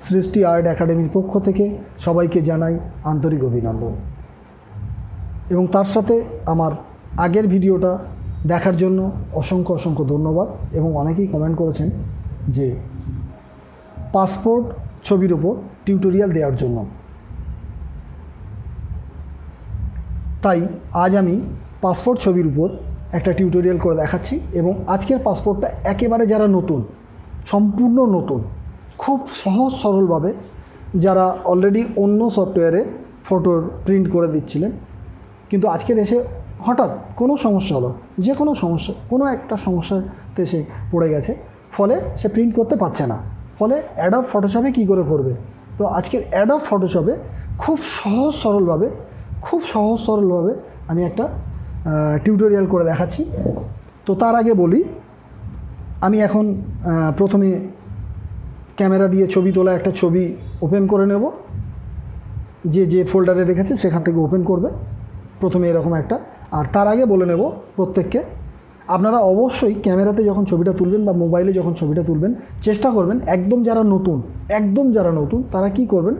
সৃষ্টি আর্ট একাডেমির পক্ষ থেকে সবাইকে জানাই আন্তরিক অভিনন্দন এবং তার সাথে আমার আগের ভিডিওটা দেখার জন্য অসংখ্য অসংখ্য ধন্যবাদ এবং অনেকেই কমেন্ট করেছেন যে পাসপোর্ট ছবির ওপর টিউটোরিয়াল দেওয়ার জন্য। তাই আজ আমি পাসপোর্ট ছবির উপর একটা টিউটোরিয়াল করে দেখাচ্ছি এবং আজকের পাসপোর্টটা একেবারে যারা নতুন, সম্পূর্ণ নতুন, খুব সহজ সরলভাবে যারা অলরেডি অন্য সফটওয়্যারে ফটোর প্রিন্ট করে দিচ্ছিলেন, কিন্তু আজকের এসে হঠাৎ কোনো সমস্যা হলো, যে কোনো সমস্যা, কোনো একটা সমস্যাতে সে পড়ে গেছে, ফলে সে প্রিন্ট করতে পারছে না, ফলে অ্যাডব ফটোশপে কী করে করবে। তো আজকের অ্যাডব ফটোশপে খুব সহজ সরলভাবে আমি একটা টিউটোরিয়াল করে দেখাচ্ছি। তো তার আগে বলি, আমি এখন প্রথমে ক্যামেরা দিয়ে ছবি তোলা একটা ছবি ওপেন করে নেব, যে ফোল্ডারে রেখেছে সেখান থেকে ওপেন করবে প্রথমে এরকম একটা। আর তার আগে বলে নেব প্রত্যেককে, আপনারা অবশ্যই ক্যামেরাতে যখন ছবিটা তুলবেন বা মোবাইলে যখন ছবিটা তুলবেন চেষ্টা করবেন একদম যারা নতুন তারা কি করবেন,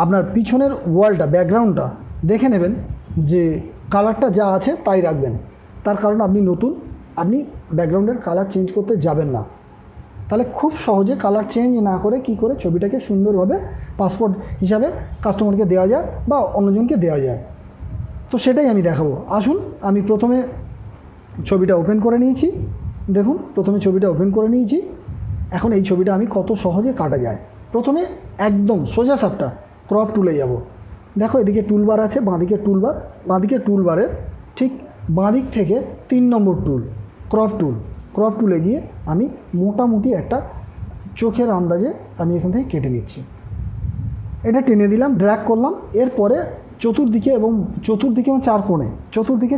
আপনার পিছনের ওয়ালটা, ব্যাকগ্রাউন্ডটা দেখে নেবেন যে কালারটা যা আছে তাই রাখবেন। তার কারণ আপনি নতুন, আপনি ব্যাকগ্রাউন্ডের কালার চেঞ্জ করতে যাবেন না, তাহলে খুব সহজে কালার চেঞ্জ না করে কি করে ছবিটাকে সুন্দরভাবে পাসপোর্ট হিসাবে কাস্টমারকে দেওয়া যায় বা অন্যজনকে দেওয়া যায়। তো সেটাই আমি দেখাবো। আসুন, আমি প্রথমে ছবিটা ওপেন করে নিয়েছি। দেখুন, প্রথমে ছবিটা ওপেন করে নিয়েছি। এখন এই ছবিটা আমি কত সহজে কাটা যায়। প্রথমে একদম সোজা সাপটা ক্রপ টুলে যাব। দেখো এদিকে টুলবার আছে, বাঁদিকে টুলবারের ঠিক বাঁদিক থেকে 3 নম্বর টুল ক্রপ টুলে গিয়ে আমি মোটামুটি একটা চোখের আন্দাজে আমি এখান থেকে কেটে নিচ্ছি। এটা টেনে দিলাম, ড্র্যাগ করলাম। এরপরে চতুর্দিকে এবং চতুর্দিকে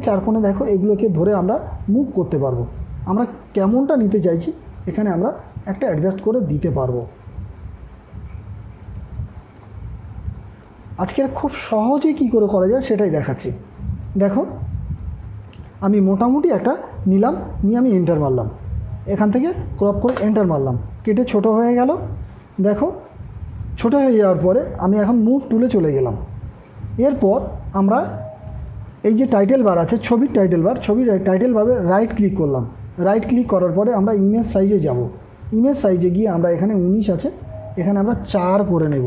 চার কোণে দেখো এগুলোকে ধরে আমরা মুভ করতে পারবো। আমরা কেমনটা নিতে চাইছি এখানে আমরা একটা অ্যাডজাস্ট করে দিতে পারবো। আজকের খুব সহজে কি করে করা যায় সেটাই দেখাচ্ছি। দেখো আমি মোটামুটি একটা নিলাম, নিয়ে আমি এন্টার মারলাম, এখান থেকে ক্রপ করে এন্টার মারলাম, কেটে ছোট হয়ে গেল। দেখো ছোট হয়ে যাওয়ার পরে আমি এখন মুভ টুলে চলে গেলাম। এরপর আমরা এই যে টাইটেল বার আছে, ছবির টাইটেল বারে রাইট ক্লিক করলাম। রাইট ক্লিক করার পরে আমরা ইমেজ সাইজে যাব। ইমেজ সাইজে গিয়ে আমরা এখানে 19 আছে, এখানে আমরা 4 করে নেব।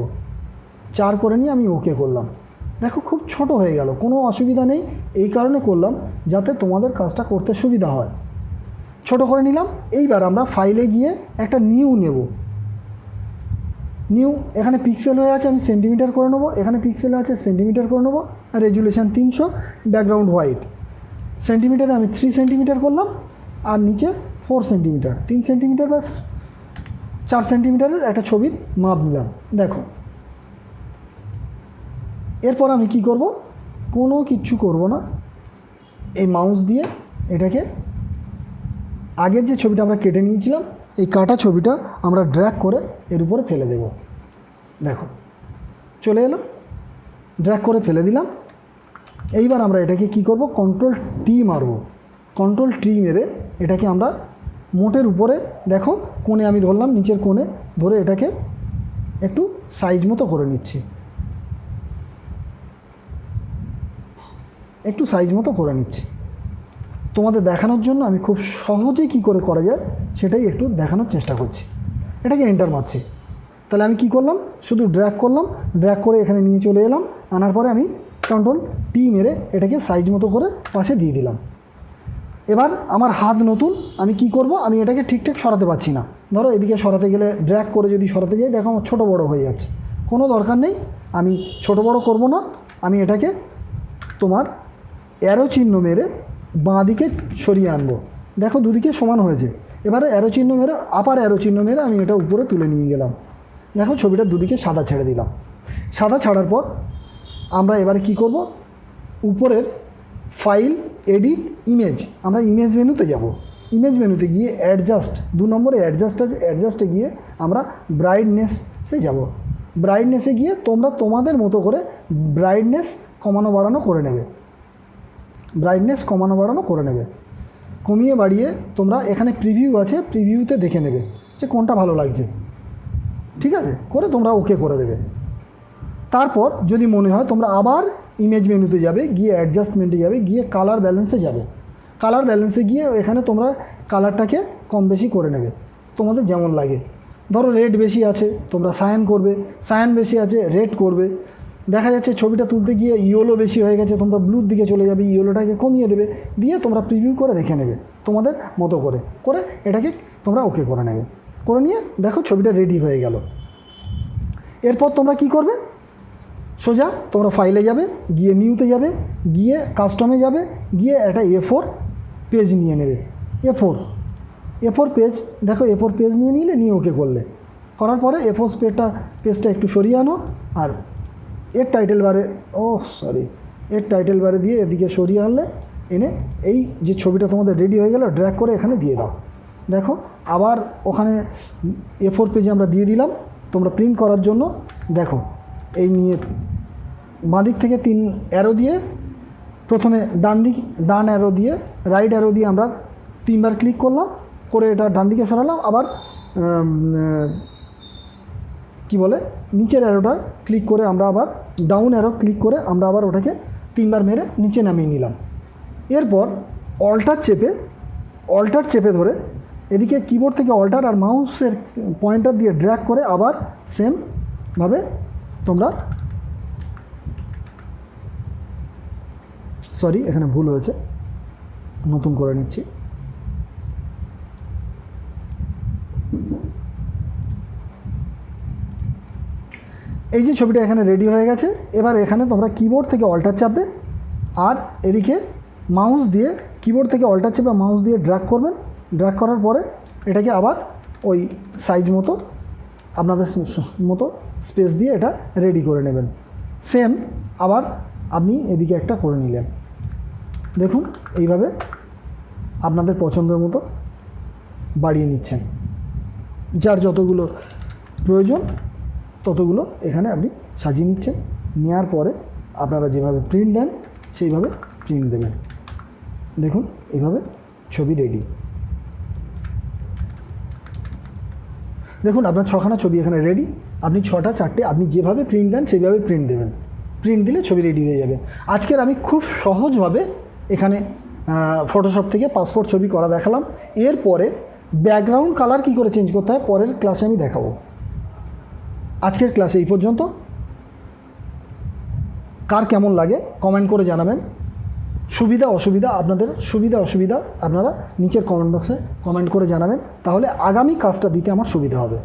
4 করে নিয়ে আমি ওকে করলাম। দেখো খুব ছোট হয়ে গেল, কোনো অসুবিধা নেই। এই কারণে করলাম যাতে তোমাদের কাজটা করতে সুবিধা হয়। ছোট করে নিলাম। এইবার আমরা ফাইলে গিয়ে একটা নিউ নেব। এখানে পিক্সেল হয়ে আছে, আমি সেন্টিমিটার করে নেবো। এখানে পিক্সেল আছে, সেন্টিমিটার করে নেবো। আর রেজুলেশন 300, ব্যাকগ্রাউন্ড হোয়াইট। সেন্টিমিটারে আমি 3 সেন্টিমিটার করলাম, আর নিচে 4 সেন্টিমিটার, 3 সেন্টিমিটার বা 4 সেন্টিমিটারের একটা ছবির মাপ নিলাম। দেখো এরপর আমি কি করব, কোনো কিচ্ছু করব না। এই মাউস দিয়ে এটাকে আগের যে ছবিটা আমরা কেটে নিয়েছিলাম, এই কাটা ছবিটা আমরা ড্র্যাগ করে এর উপরে ফেলে দেব। দেখো চলে এলো, ড্র্যাগ করে ফেলে দিলাম। এইবার আমরা এটাকে কি করব, কন্ট্রোল টি মারব। কন্ট্রোল টি মেরে এটাকে আমরা মোটের উপরে, দেখো কোণে আমি ধরলাম, নিচের কোণে ধরে এটাকে একটু সাইজ মতো করে নিচ্ছি। তোমাদের দেখানোর জন্য আমি খুব সহজে কি করে করা যায় সেটাই একটু দেখানোর চেষ্টা করছি। এটাকে এন্টার মারছি। তাহলে আমি কি করলাম, শুধু ড্র্যাগ করলাম, ড্র্যাগ করে এখানে নিয়ে চলে এলাম। আনার পরে আমি কন্ট্রোল টি মেরে এটাকে সাইজ মতো করে পাশে দিয়ে দিলাম। এবার আমার হাত নতুন, আমি কি করব, আমি এটাকে ঠিকঠাক সরাতে পারছি না। ধরো এদিকে সরাতে গেলে, ড্র্যাগ করে যদি সরাতে যাই, দেখো আমার ছোটো বড় হয়ে যাচ্ছে। কোনো দরকার নেই, আমি ছোট বড় করব না। আমি এটাকে তোমার অ্যারো চিহ্ন মেরে বাঁ দিকে সরিয়ে আনবো। দেখো দুদিকে সমান হয়েছে। এবারে অ্যারো চিহ্ন মেরে, আপার অ্যারো চিহ্ন মেরে আমি এটা উপরে তুলে নিয়ে গেলাম। দেখো ছবিটা দুদিকে সাদা ছেড়ে দিলাম। সাদা ছাড়ার পর আমরা এবারে কি করব, উপরের ফাইল, এডিট, ইমেজ, আমরা ইমেজ মেনুতে যাব। ইমেজ মেনুতে গিয়ে অ্যাডজাস্ট, 2 নম্বরে অ্যাডজাস্ট আছে, অ্যাডজাস্টে গিয়ে আমরা ব্রাইটনেসে যাব। ব্রাইটনেসে গিয়ে তোমরা তোমাদের মতো করে ব্রাইটনেস কমানো বাড়ানো করে নেবে। কমিয়ে বাড়িয়ে তোমরা এখানে প্রিভিউ আছে, প্রিভিউতে দেখে নেবে যে কোনটা ভালো লাগছে। ঠিক আছে, করে তোমরা ওকে করে দেবে। তারপর যদি মনে হয় তোমরা আবার ইমেজ মেনুতে যাবে, গিয়ে অ্যাডজাস্টমেন্টে যাবে, গিয়ে কালার ব্যালেন্সে যাবে। কালার ব্যালেন্সে গিয়ে এখানে তোমরা কালারটাকে কম বেশি করে নেবে তোমাদের যেমন লাগে। ধরো রেড বেশি আছে তোমরা সায়ান করবে, সায়ান বেশি আছে রেড করবে। দেখা যাচ্ছে ছবিটা তুলতে গিয়ে ইয়েলো বেশি হয়ে গেছে, তোমরা ব্লুর দিকে চলে যাবে, ইয়েলোটাকে কমিয়ে দেবে, দিয়ে তোমরা প্রিভিউ করে দেখে নেবে তোমাদের মতো করে করে এটাকে তোমরা ওকে করে নেবে। করে নিয়ে দেখো ছবিটা রেডি হয়ে গেল। এরপর তোমরা কি করবে, সোজা তোমরা ফাইলে যাবে, গিয়ে নিউতে যাবে, গিয়ে কাস্টমে যাবে, গিয়ে একটা A4 পেজ নিয়ে নেবে। A4 পেজ, দেখো A4 পেজ নিয়ে নিলে, নিয়ে ওকে করলে, করার পরে A4 পেজটা একটু সরিয়ে আনো, আর এর টাইটেল বারে দিয়ে এদিকে সরিয়ে আনলে, এনে এই যে ছবিটা তোমাদের রেডি হয়ে গেল ড্র্যাগ করে এখানে দিয়ে দাও। দেখো আবার ওখানে A4 পেজে আমরা দিয়ে দিলাম। তোমরা প্রিন্ট করার জন্য দেখো এই নিয়ে বাঁদিক থেকে 3 অ্যারো দিয়ে, প্রথমে ডান অ্যারো দিয়ে, রাইট অ্যারো দিয়ে আমরা 3বার ক্লিক করলাম, করে এটা ডান দিকে সরালাম। আবার কি বলে নিচের অ্যারোটা ক্লিক করে আমরা আবার ডাউন অ্যারো ক্লিক করে আমরা আবার ওটাকে 3বার মেরে নিচে নামিয়ে নিলাম। এরপর অল্টার চেপে ধরে এদিকে কিবোর্ড থেকে অল্টার আর মাউসের পয়েন্টার দিয়ে ড্র্যাগ করে আবার সেমভাবে তোমরা, এখানে ভুল হয়েছে, নতুন করে নিচ্ছি। এই যে ছবিটা এখানে রেডি হয়ে গেছে। এবার এখানে তোমরা কিবোর্ড থেকে অল্টার চাপবে, আর এদিকে মাউস দিয়ে কিবোর্ড থেকে অল্টার চেপে মাউস দিয়ে ড্র্যাগ করবেন। ড্র্যাগ করার পরে এটাকে আবার ওই সাইজ মতো আপনাদের মতো স্পেস দিয়ে এটা রেডি করে নেবেন। সেম আবার আপনি এদিকে একটা করে নিলেন। দেখুন এইভাবে আপনাদের পছন্দের মতো বাড়িয়ে নিচ্ছেন, যার যতগুলো প্রয়োজন ততগুলো এখানে আপনি সাজিয়ে নিচ্ছেন। নেওয়ার পরে আপনারা যেভাবে প্রিন্ট দেন সেইভাবে প্রিন্ট দেবেন। দেখুন এইভাবে ছবি রেডি। দেখুন আপনার 6খানা ছবি এখানে রেডি। আপনি 6টা 4টে আপনি যেভাবে প্রিন্ট দেন সেইভাবে প্রিন্ট দেবেন। প্রিন্ট দিলে ছবি রেডি হয়ে যাবে। আজকের আমি খুব সহজভাবে এখানে ফটোশপ থেকে পাসপোর্ট ছবি করা দেখালাম। এরপরে ব্যাকগ্রাউন্ড কালার কী করে চেঞ্জ করতে হয় পরের ক্লাসে আমি দেখাবো। আজকের ক্লাসে এই পর্যন্ত। কার কেমন লাগে কমেন্ট করে জানাবেন। সুবিধা অসুবিধা আপনারা নিচের কমেন্ট বক্সে কমেন্ট করে জানাবেন, তাহলে আগামী কাজটা দিতে আমার সুবিধা হবে।